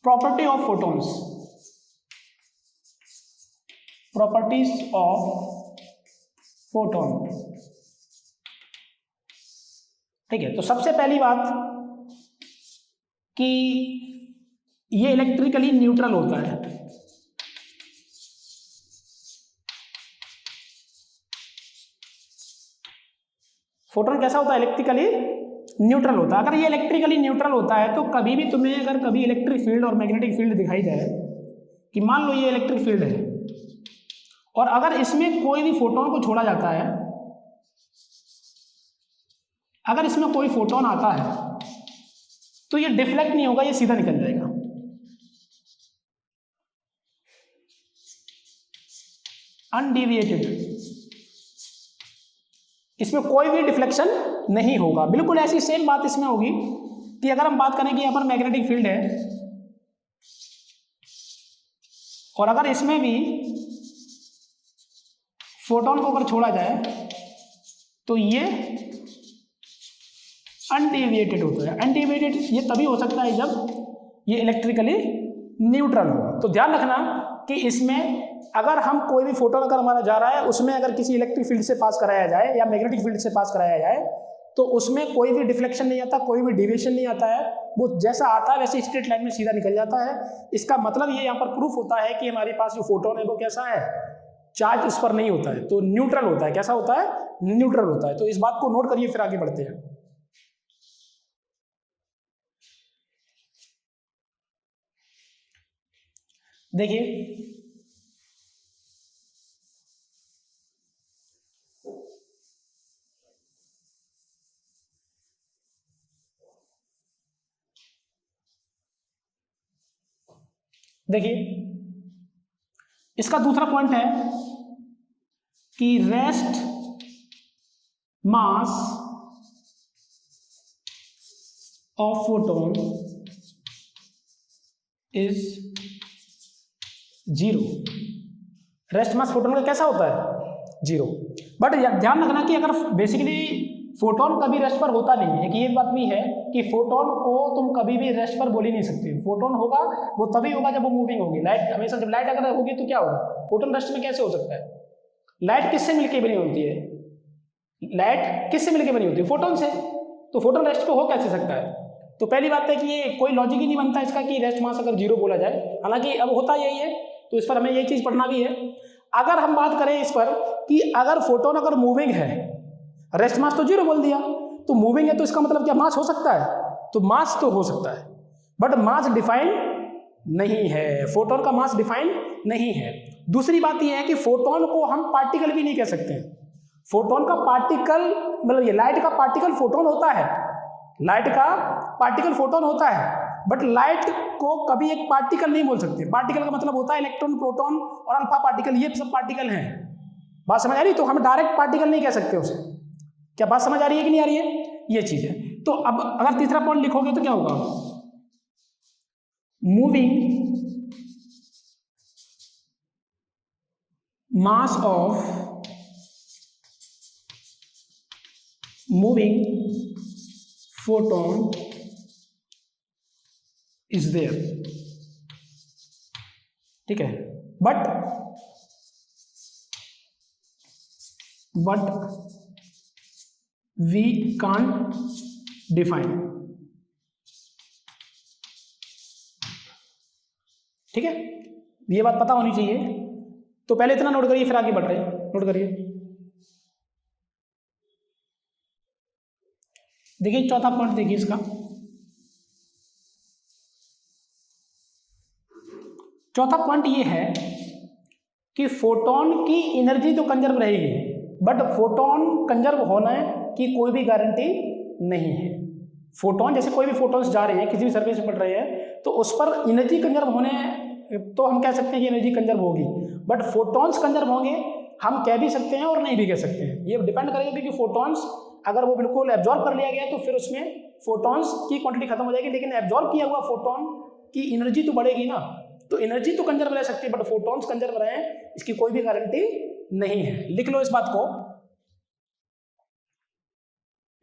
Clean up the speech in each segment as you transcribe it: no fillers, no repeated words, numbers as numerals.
Property of photons, properties of photon. ठीक है, तो सबसे पहली बात कि ये इलेक्ट्रिकली न्यूट्रल होता है। फोटोन कैसा होता है? इलेक्ट्रिकली न्यूट्रल होता है। अगर ये इलेक्ट्रिकली न्यूट्रल होता है तो कभी भी तुम्हें अगर कभी इलेक्ट्रिक फील्ड और मैग्नेटिक फील्ड दिखाई जाए कि मान लो ये इलेक्ट्रिक फील्ड है और अगर इसमें कोई भी फोटोन को छोड़ा जाता है, अगर इसमें कोई फोटोन आता है तो ये डिफ्लेक्ट नहीं होगा, ये सीधा निकल जाएगा। अनडिविएटेड, इसमें कोई भी डिफ्लेक्शन नहीं होगा। बिल्कुल ऐसी सेम बात इसमें होगी कि अगर हम बात करें कि यहाँ पर मैग्नेटिक फील्ड है और अगर इसमें भी फोटोन को अगर छोड़ा जाए तो ये अनडिविएटेड होता है। अनडिविएटेड ये तभी हो सकता है जब ये इलेक्ट्रिकली न्यूट्रल हो। तो ध्यान रखना कि इसमें अगर हम कोई भी फोटोन अगर हमारा जा रहा है उसमें अगर किसी इलेक्ट्रिक फील्ड से पास कराया जाए या मैग्नेटिक फील्ड से पास कराया जाए तो उसमें कोई भी डिफ्लेक्शन नहीं आता, कोई भी डिविएशन नहीं आता है, वो जैसा आता है वैसे स्ट्रेट लाइन में सीधा निकल जाता है। इसका मतलब ये यहाँ पर प्रूफ होता है कि हमारे पास जो फोटोन है वो कैसा है? चार्ज उस पर नहीं होता है, तो न्यूट्रल होता है। कैसा होता है? न्यूट्रल होता है। तो इस बात को नोट करिए, फिर आगे बढ़ते हैं। देखिए इसका दूसरा पॉइंट है कि rest mass of photon is 0। Rest mass photon का कैसा होता है? 0। बट ध्यान रखना कि अगर बेसिकली फोटोन कभी रेस्ट पर होता नहीं है, कि ये बात भी है कि फोटोन को तुम कभी भी रेस्ट पर बोल ही नहीं सकते। फोटोन होगा वो तभी होगा जब वो मूविंग होगी। लाइट हमेशा, जब लाइट अगर होगी तो क्या होगा? फोटोन रेस्ट में कैसे हो सकता है? लाइट किससे मिलकर बनी होती है? लाइट किससे मिलकर बनी होती है? फोटोन से। तो फोटोन रेस्ट पे हो कैसे सकता है? तो पहली बात है कि ये कोई लॉजिक ही नहीं बनता इसका कि रेस्ट मास अगर 0 बोला जाए, हालांकि अब होता यही है, तो इस पर हमें ये चीज पढ़ना भी है। अगर हम बात करें इस पर कि अगर फोटोन अगर मूविंग है, रेस्ट मास तो 0 बोल दिया, तो मूविंग है तो इसका मतलब क्या मास हो सकता है? तो मास तो हो सकता है, बट मास डिफाइन नहीं है। फोटोन का मास डिफाइन नहीं है। दूसरी बात यह है कि फोटोन को हम पार्टिकल भी नहीं कह सकते। फोटोन का पार्टिकल मतलब ये लाइट का पार्टिकल फोटोन होता है, लाइट का पार्टिकल फोटोन होता है, बट लाइट को कभी एक पार्टिकल नहीं बोल सकते। पार्टिकल का मतलब होता है इलेक्ट्रॉन, प्रोटॉन और अल्फा पार्टिकल, ये सब पार्टिकल हैं। बात समझ आ रही? तो हम डायरेक्ट पार्टिकल नहीं कह सकते उसे। क्या बात समझ आ रही है कि नहीं आ रही है? ये चीज है। तो अब अगर तीसरा पॉइंट लिखोगे तो क्या होगा? Moving mass of moving photon is there. ठीक है, बट वी कांट डिफाइन। ठीक है, ये बात पता होनी चाहिए। तो पहले इतना नोट करिए, फिर आगे बढ़ रहे हैं। नोट करिए। देखिए चौथा पॉइंट देखिए इसका। चौथा पॉइंट ये है कि फोटोन की एनर्जी तो कंजर्व रहेगी, बट फोटोन कंजर्व होने की कोई भी गारंटी नहीं है। फोटोन जैसे कोई भी फोटोन्स जा रहे हैं, किसी भी सरफेस पे पड़ रहे हैं, तो उस पर एनर्जी कंजर्व होने तो हम कह सकते हैं कि एनर्जी कंजर्व होगी, बट फोटोन्स कंजर्व होंगे हम कह भी सकते हैं और नहीं भी कह सकते हैं। ये डिपेंड करेगा कि फोटोन्स अगर वो बिल्कुल एब्जॉर्ब कर लिया गया तो फिर उसमें फोटोन्स की क्वांटिटी खत्म हो जाएगी, लेकिन एब्जॉर्ब किया हुआ फोटोन की एनर्जी तो बढ़ेगी ना। तो एनर्जी तो कंजर्व रह सकती है, बट फोटोन्स कंजर्व रहे इसकी कोई भी गारंटी नहीं है। लिख लो इस बात को,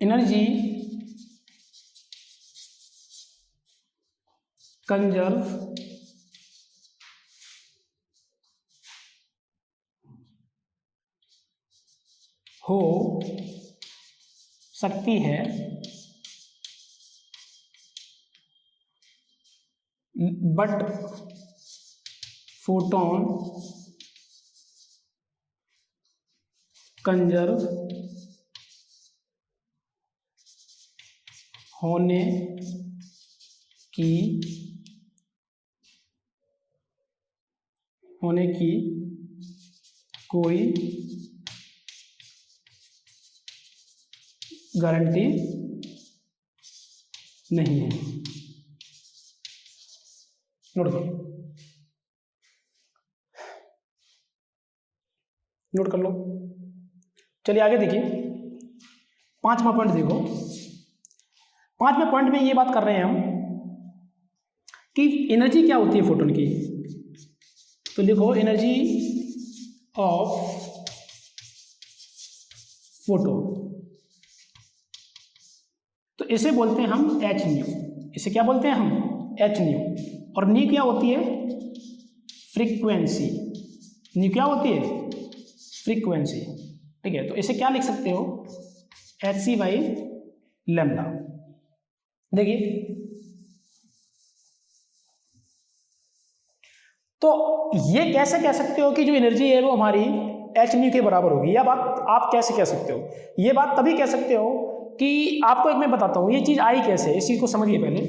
एनर्जी कंजर्व हो सकती है, बट फोटोन कंजर्व होने की कोई गारंटी नहीं है। नोट कर लो। चलिए आगे देखिए, 5वां पॉइंट देखो। 5वें पॉइंट में ये बात कर रहे हैं हम कि एनर्जी क्या होती है फोटोन की। तो लिखो एनर्जी ऑफ फोटोन, तो इसे बोलते हैं हम एच न्यू। इसे क्या बोलते हैं हम? H new. और न्यू क्या होती है? फ्रीक्वेंसी। न्यू क्या होती है? फ्रीक्वेंसी। ठीक है, तो इसे क्या लिख सकते हो? H C by lambda. देखिए, तो ये कैसे कह सकते हो कि जो एनर्जी है वो हमारी एच न्यू के बराबर होगी? यह बात आप कैसे कह सकते हो? ये बात तभी कह सकते हो कि आपको एक मैं बताता हूं ये चीज आई कैसे, इस चीज को समझिए। पहले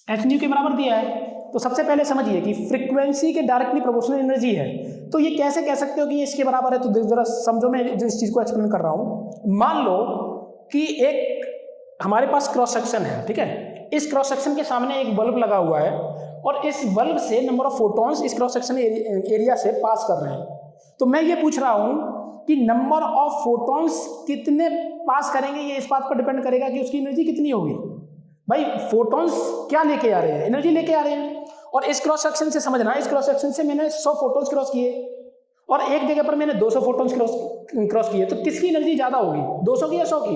एच न्यू के बराबर दिया है, तो सबसे पहले समझिए कि फ्रीक्वेंसी के डायरेक्टली प्रोपोर्शनल एनर्जी है। तो ये कैसे कह सकते हो कि ये इसके बराबर है? तो जरा समझो, मैं जो इस चीज को एक्सप्लेन कर रहा हूं। मान लो कि एक हमारे पास क्रॉस सेक्शन है, ठीक है। इस क्रॉस सेक्शन के सामने एक बल्ब लगा हुआ है और इस बल्ब से नंबर ऑफ फोटॉन्स इस क्रॉस सेक्शन एरिया से पास कर रहे हैं। तो मैं ये पूछ रहा हूं कि नंबर ऑफ फोटॉन्स कितने पास करेंगे, ये इस बात पर डिपेंड करेगा कि उसकी एनर्जी कितनी होगी। भाई फोटॉन्स क्या लेके आ रहे हैं? एनर्जी लेके आ रहे हैं। और इस क्रॉस सेक्शन से समझना, इस क्रॉस सेक्शन से मैंने 100 फोटॉन्स क्रॉस किए और एक जगह पर मैंने 200 फोटॉन्स क्रॉस किए, तो किसकी एनर्जी ज्यादा होगी? 200 की या 100 की?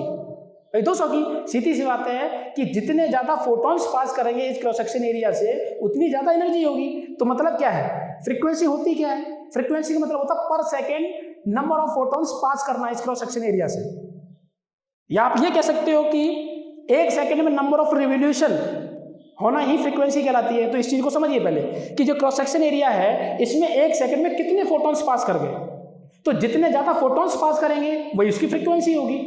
200 की। सीधी सी बात है कि जितने ज्यादा फोटॉन्स पास करेंगे इस क्रॉस सेक्शन एरिया से उतनी ज्यादा एनर्जी होगी। तो मतलब क्या है? फ्रीक्वेंसी होती क्या है? फ्रीक्वेंसी का मतलब होता है पर सेकेंड नंबर ऑफ फोटॉन्स पास करना इस क्रॉस सेक्शन एरिया से। या आप ये कह सकते हो कि एक सेकेंड में नंबर ऑफ रिवोल्यूशन होना ही फ्रीक्वेंसी कहलाती है। तो इस चीज को समझिए पहले कि जो क्रॉस सेक्शन एरिया है इसमें एक सेकंड में कितने फोटॉन्स पास कर गए। तो जितने ज्यादा फोटॉन्स पास करेंगे वही उसकी फ्रीक्वेंसी होगी।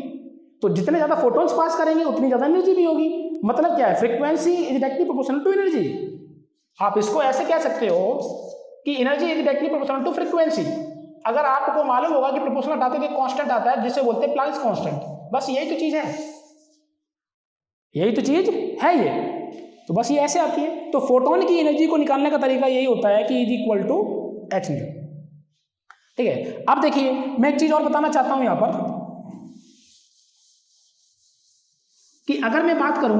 तो जितने ज्यादा फोटॉन्स पास करेंगे उतनी ज्यादा एनर्जी भी होगी। मतलब क्या है? Frequency is directly proportional to energy. आप इसको ऐसे कह सकते हो कि energy is directly proportional to frequency. अगर आपको मालूम होगा कि प्रोपोर्शनल हटाते हुए कांस्टेंट आता है जिसे बोलते हैं प्लांक्स कांस्टेंट, बस यही तो चीज है, यही तो चीज है ये। तो बस ये ऐसे आती है। तो फोटोन की एनर्जी को निकालने का तरीका यही होता है कि is equal to H nu. ठीक है, अब देखिए मैं एक चीज और बताना चाहता हूं यहां पर कि अगर मैं बात करूं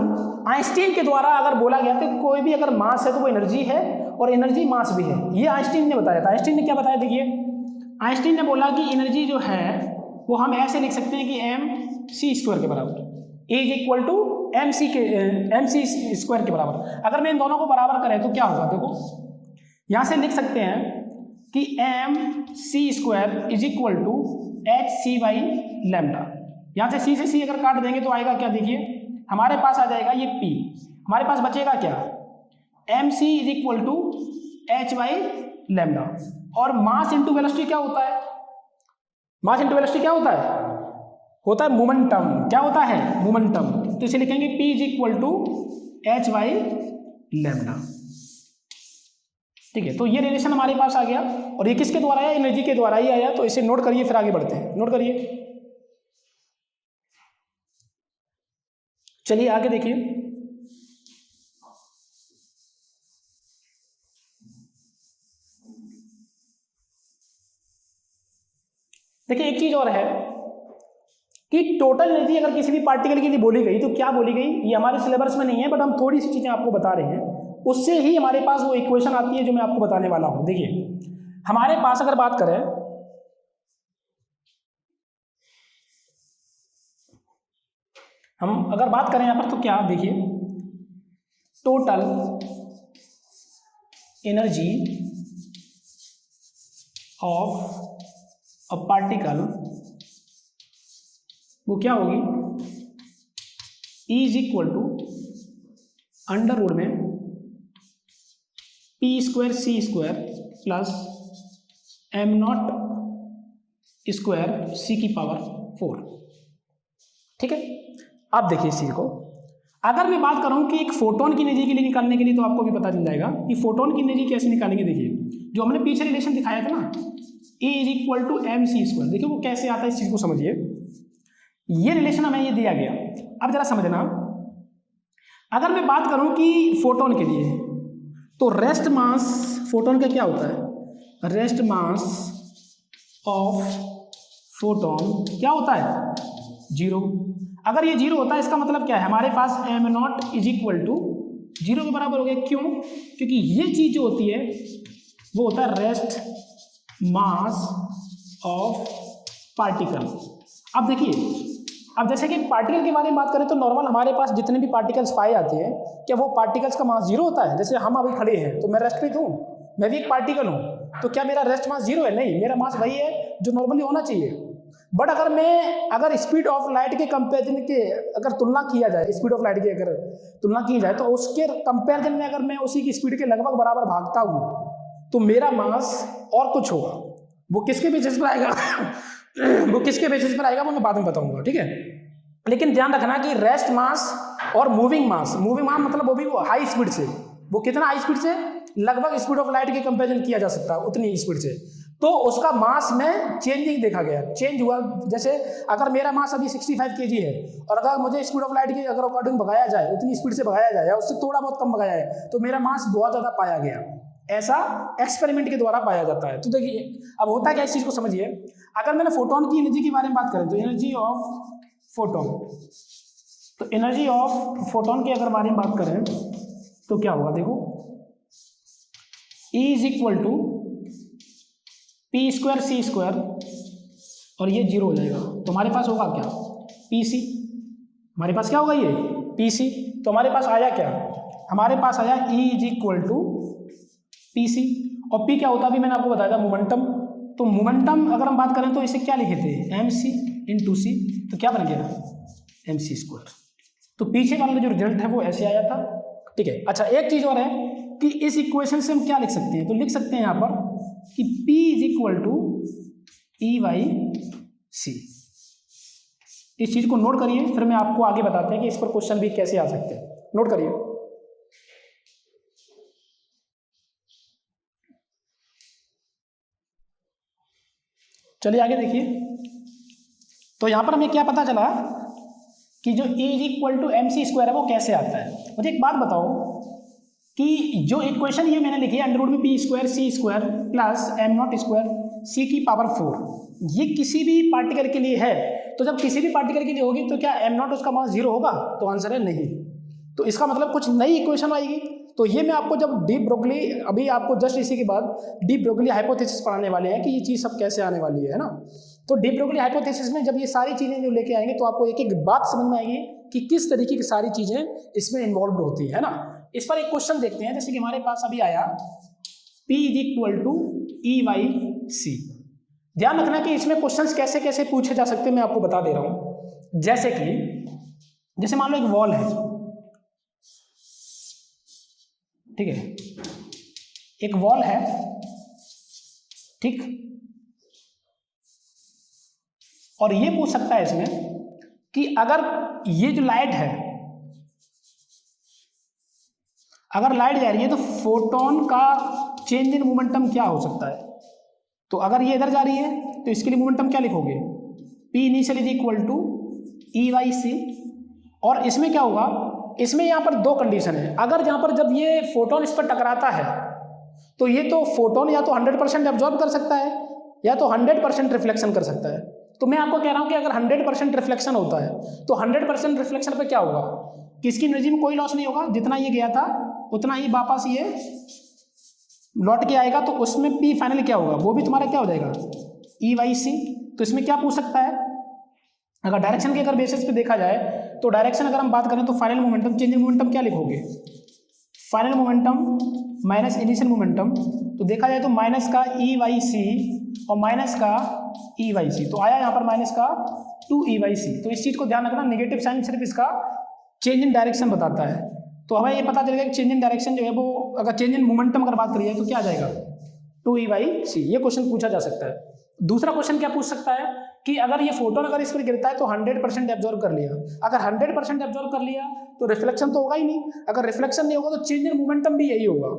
आइंस्टीन के द्वारा अगर बोला गया तो कोई भी अगर मास है तो वो एनर्जी है और एनर्जी मास भी है। ये आइंस्टीन ने बताया था। आइंस्टीन ने क्या बताया? देखिए, आइंस्टीन ने बोला कि एनर्जी जो है वो हम ऐसे लिख सकते हैं कि एम सी स्क्वायर के बराबर is equal to M C square के बराबर। अगर मैं इन दोनों को बराबर करें तो क्या होगा? देखो यहां से लिख सकते हैं कि M C square is equal to H C by lambda. यहां से सी से सी अगर काट देंगे तो आएगा क्या? देखिए हमारे पास आ जाएगा ये पी, हमारे पास बचेगा क्या? M C is equal to H by lambda. और मास इंटू वेलोसिटी क्या होता है? मास इंटू वेलोसिटी क्या होता है? होता है मोमेंटम। क्या होता है? मोमेंटम। तो इसे लिखेंगे P is equal to H by lambda. ठीक है, तो ये रिलेशन हमारे पास आ गया और ये किसके द्वारा आया? एनर्जी के द्वारा ही आया। तो इसे नोट करिए, फिर आगे बढ़ते हैं। नोट करिए, चलिए आगे देखिए। देखिए एक चीज और है कि टोटल एनर्जी अगर किसी भी पार्टिकल के लिए बोली गई तो क्या बोली गई? ये हमारे सिलेबस में नहीं है बट हम थोड़ी सी चीजें आपको बता रहे हैं, उससे ही हमारे पास वो इक्वेशन आती है जो मैं आपको बताने वाला हूं। देखिए हमारे पास अगर बात करें, हम अगर बात करें यहां पर तो क्या देखिए total energy of a particle वो क्या होगी, E is equal to under root में p square C square plus m not square c की पावर 4। ठीक है, अब देखिए इस चीज को, अगर मैं बात करूं कि एक फोटोन की एनर्जी के लिए निकालने के लिए, तो आपको भी पता चल जाएगा कि फोटोन की एनर्जी कैसे निकालेंगे। देखिए जो हमने पीछे रिलेशन दिखाया था ना, E is equal to M C square, देखिए वो कैसे आता है, इस चीज को समझिए। ये रिलेशन हमें ये दिया गया, अब जरा समझना, अगर मैं बात करूं कि फोटोन के लिए, तो रेस्ट मास फोटोन का क्या होता है, रेस्ट मास ऑफ फोटोन क्या होता है, 0। अगर ये 0 होता है इसका मतलब क्या है, हमारे पास m not is equal to 0 के बराबर हो गया। क्यों, क्योंकि ये चीज जो होती है वो होता है रेस्ट मास ऑफ पार्टिकल। अब देखिए, अब जैसे कि पार्टिकल के बारे में बात करें तो नॉर्मल हमारे पास जितने भी पार्टिकल्स पाए जाते हैं, क्या वो पार्टिकल्स का मास 0 होता है। जैसे हम अभी खड़े हैं तो मैं रेस्ट पे हूँ, मैं भी एक पार्टिकल हूँ, तो क्या मेरा रेस्ट मास 0 है, नहीं, मेरा मास वही है जो नॉर्मली होना चाहिए। बट अगर स्पीड ऑफ लाइट के कंपेरिजन के अगर तुलना किया जाए, स्पीड ऑफ लाइट की अगर तुलना की जाए, तो उसके कंपेरिजन में अगर मैं उसी की स्पीड के लगभग बराबर भागता हूँ, तो मेरा मास और कुछ होगा। वो किसके बेसिस पर आएगा वो किसके बेसिस पर आएगा वो मैं बाद में बताऊंगा, ठीक है। लेकिन ध्यान रखना कि रेस्ट मास और मूविंग मास मतलब वो भी वो हाई स्पीड से, वो कितना हाई स्पीड से, लगभग स्पीड ऑफ लाइट के कंपेरिजन किया जा सकता है उतनी स्पीड से, तो उसका मास में चेंजिंग देखा गया, चेंज हुआ। जैसे अगर मेरा मास अभी 65 kg है और अगर मुझे स्पीड ऑफ लाइट के अगर अकॉर्डिंग भगाया जाए, उतनी स्पीड से भगाया जाए या उससे थोड़ा बहुत कम भगाया जाए, तो मेरा मास बहुत ज़्यादा पाया गया। ऐसा एक्सपेरिमेंट के द्वारा पाया जाता है। तो देखिए अब होता क्या, इस चीज़ को समझिए। अगर मैंने फोटोन की एनर्जी के बारे में बात करें तो एनर्जी ऑफ फोटोन, तो एनर्जी ऑफ फोटोन की अगर बारे में बात करें तो क्या होगा, देखो E is equal to P square C square, और ये 0 हो जाएगा, तो हमारे पास होगा क्या, पी सी। हमारे पास क्या होगा, ये पी सी। तो हमारे पास आया क्या, हमारे पास आया E is equal to P C, और P क्या होता है अभी मैंने आपको बताया था, मोमेंटम। तो मोमेंटम अगर हम बात करें तो इसे क्या लिखे थे, एम सी इंटू सी, तो क्या बन गया, एम सी स्क्वायर। तो पीछे वाला जो रिजल्ट है वो ऐसे आया था, ठीक है। अच्छा एक चीज़ और है कि इस इक्वेशन से हम क्या लिख सकते हैं, तो लिख सकते हैं यहाँ पर कि P is equal to E by c. इस चीज़ को नोट करिए, फिर मैं आपको आगे बताते हैं कि इस पर क्वेश्चन भी कैसे आ सकते हैं। नोट करिए, चलिए आगे देखिए। तो यहाँ पर हमें क्या पता चला कि जो E is equal to M C square है वो कैसे आता है। मुझे एक बात बताओ कि जो इक्वेशन ये मैंने लिखी है अंडर रूट में p square C square plus m not square c की पावर 4, ये किसी भी पार्टिकल के लिए है। तो जब किसी भी पार्टिकल के लिए होगी तो क्या एम नॉट उसका मास 0 होगा, तो आंसर है नहीं। तो इसका मतलब कुछ नई इक्वेशन आएगी। तो ये मैं आपको जब डी ब्रोगली, अभी आपको जस्ट इसी के बाद डी ब्रोगली हाइपोथेसिस पढ़ाने वाले हैं कि ये चीज़ सब कैसे आने वाली है ना। तो डी ब्रोगली हाइपोथेसिस में जब ये सारी चीज़ें जो लेके आएंगे तो आपको एक एक बात समझ में आएगी कि किस तरीके की सारी चीज़ें इसमें इन्वॉल्व होती है ना। इस पर एक क्वेश्चन देखते हैं, जैसे कि हमारे पास अभी आया P is equal to E by c. ध्यान रखना कि इसमें क्वेश्चंस कैसे कैसे पूछे जा सकते हैं, मैं आपको बता दे रहा हूँ। जैसे मान लो एक वॉल है, ठीक है, एक वॉल है, ठीक, और ये पूछ सकता है इसमें कि अगर ये जो लाइट है, अगर लाइट जा रही है तो फोटोन का चेंज इन मोमेंटम क्या हो सकता है। तो अगर ये इधर जा रही है तो इसके लिए मोमेंटम क्या लिखोगे, P initial is equal to E by c. और इसमें क्या होगा, इसमें यहाँ पर दो कंडीशन है। अगर यहाँ पर जब ये फोटोन इस पर टकराता है तो ये तो फोटोन या तो 100% एब्जॉर्ब कर सकता है या तो 100% रिफ्लेक्शन कर सकता है। तो मैं आपको कह रहा हूँ कि अगर 100% रिफ्लेक्शन होता है तो 100% रिफ्लेक्शन पे क्या होगा कि इसकी एनर्जी में कोई लॉस नहीं होगा, जितना ये गया था उतना ही वापस ये लौट के आएगा। तो उसमें P फाइनल क्या होगा, वो भी तुम्हारा क्या हो जाएगा, ई बाई सी। तो इसमें क्या पूछ सकता है, अगर डायरेक्शन के अगर बेसिस पे देखा जाए तो डायरेक्शन अगर हम बात करें तो final momentum, change in momentum क्या लिखोगे, final momentum minus initial momentum, तो देखा जाए तो माइनस का ई वाई सी और माइनस का ई वाई सी, तो आया यहाँ पर माइनस का 2 ई वाई सी। तो इस चीज़ को ध्यान रखना, नेगेटिव साइन सिर्फ इसका चेंज इन डायरेक्शन बताता है। तो हमें ये पता चलेगा कि चेंज इन डायरेक्शन जो है वो, अगर चेंज इन मोमेंटम अगर बात करिए तो क्या आ जाएगा 2 ई वाई सी। ये क्वेश्चन पूछा जा सकता है। दूसरा क्वेश्चन क्या पूछ सकता है कि अगर ये फोटोन अगर इस पर गिरता है तो 100% एब्जॉर्ब कर लिया, अगर 100% एब्जॉर्ब कर लिया तो रिफ्लेक्शन तो होगा ही नहीं, अगर रिफ्लेक्शन नहीं होगा तो चेंज इन मोमेंटम भी यही होगा।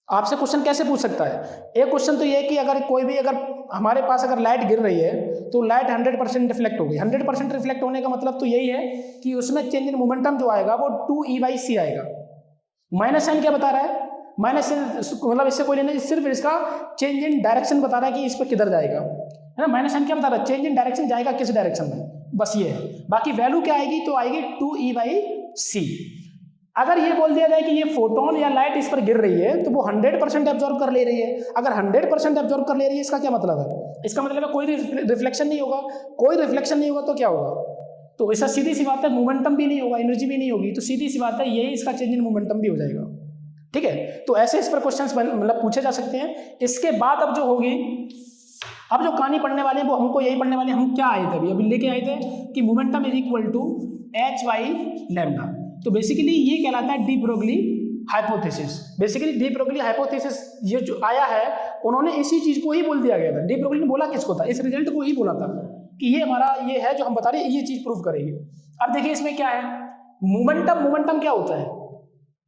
आपसे क्वेश्चन कैसे पूछ सकता है? एक क्वेश्चन तो ये है कि अगर कोई भी, अगर हमारे पास अगर लाइट गिर रही है तो लाइट 100% रिफ्लेक्ट होगी। 100% रिफ्लेक्ट होने का मतलब तो यही है कि उसमें चेंज इन मोमेंटम जो आएगा वो 2 ई बाई सी आएगा। माइनस साइन क्या बता रहा है? माइनस मतलब इससे कोई लेना, सिर्फ इसका चेंज इन डायरेक्शन बता रहा है कि इस पर किधर जाएगा, है ना। माइनस साइन क्या बता रहा है? चेंज इन डायरेक्शन, जाएगा किस डायरेक्शन में, बस ये है। बाकी वैल्यू क्या आएगी? तो आएगी 2 ई बाई सी। अगर ये बोल दिया जाए कि ये फोटोन या लाइट इस पर गिर रही है तो वो 100% एब्जॉर्ब कर ले रही है। अगर 100% एब्जॉर्ब कर ले रही है, इसका क्या मतलब है? इसका मतलब है कोई रिफ्लेक्शन नहीं होगा। कोई रिफ्लेक्शन नहीं होगा तो क्या होगा? तो ऐसा सीधी सी बात है, मोमेंटम भी नहीं होगा, एनर्जी भी नहीं होगी, तो सीधी सी बात है यही इसका चेंज इन मोमेंटम भी हो जाएगा। ठीक है, तो ऐसे इस पर क्वेश्चंस मतलब पूछे जा सकते हैं। इसके बाद अब जो होगी, अब जो कहानी पढ़ने वाले हैं वो हमको यही पढ़ने वाले हैं। हम क्या आए थे अभी लेके आए थे कि momentum is equal to H by lambda. तो बेसिकली ये कहलाता है de Broglie hypothesis. Basically de Broglie hypothesis ये जो आया है, उन्होंने इसी चीज को ही बोल दिया गया था। डी ब्रोगली ने बोला किसको था? इस रिजल्ट को ही बोला था कि ये हमारा ये है जो हम बता रहे हैं, ये चीज प्रूव करेंगे। अब देखिए इसमें क्या है, मोमेंटम क्या होता है?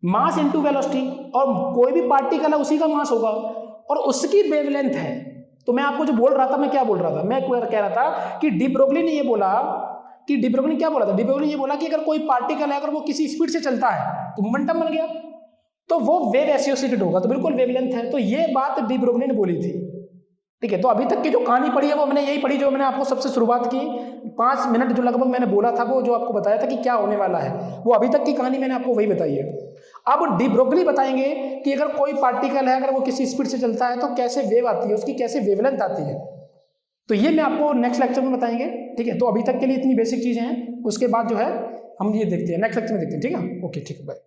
मास इनटू वेलोसिटी, और कोई भी पार्टिकल है उसी का मास होगा और उसकी वेवलेंथ है। तो मैं आपको जो बोल रहा था, मैं क्या बोल रहा था? मैं कह रहा था कि डी ब्रोगली ने ये बोला कि डी ब्रोगली क्या बोला था? डी ब्रोगली ये बोला कि अगर कोई पार्टिकल है, अगर वो किसी स्पीड से चलता है तो मोमेंटम बन गया, तो वो वेव एसोसिएटेड होगा, तो बिल्कुल वेवलेंथ है। तो ये बात डी ब्रोगली ने बोली थी। ठीक है, तो अभी तक की जो कहानी पढ़ी है वो मैंने यही पढ़ी जो मैंने आपको सबसे शुरुआत की 5 मिनट जो लगभग मैंने बोला था, वो जो आपको बताया था कि क्या होने वाला है, वो अभी तक की कहानी मैंने आपको वही बताई है। अब डी ब्रोगली बताएंगे कि अगर कोई पार्टिकल है, अगर वो किसी स्पीड से चलता है तो कैसे वेव आती है, उसकी कैसे वेवलेंथ आती है। तो ये मैं आपको नेक्स्ट लेक्चर में बताएंगे। ठीक है, तो अभी तक के लिए इतनी बेसिक चीजें हैं, उसके बाद जो है हम ये देखते हैं नेक्स्ट लेक्चर में देखते हैं। ठीक है, ओके, ठीक है, बाय।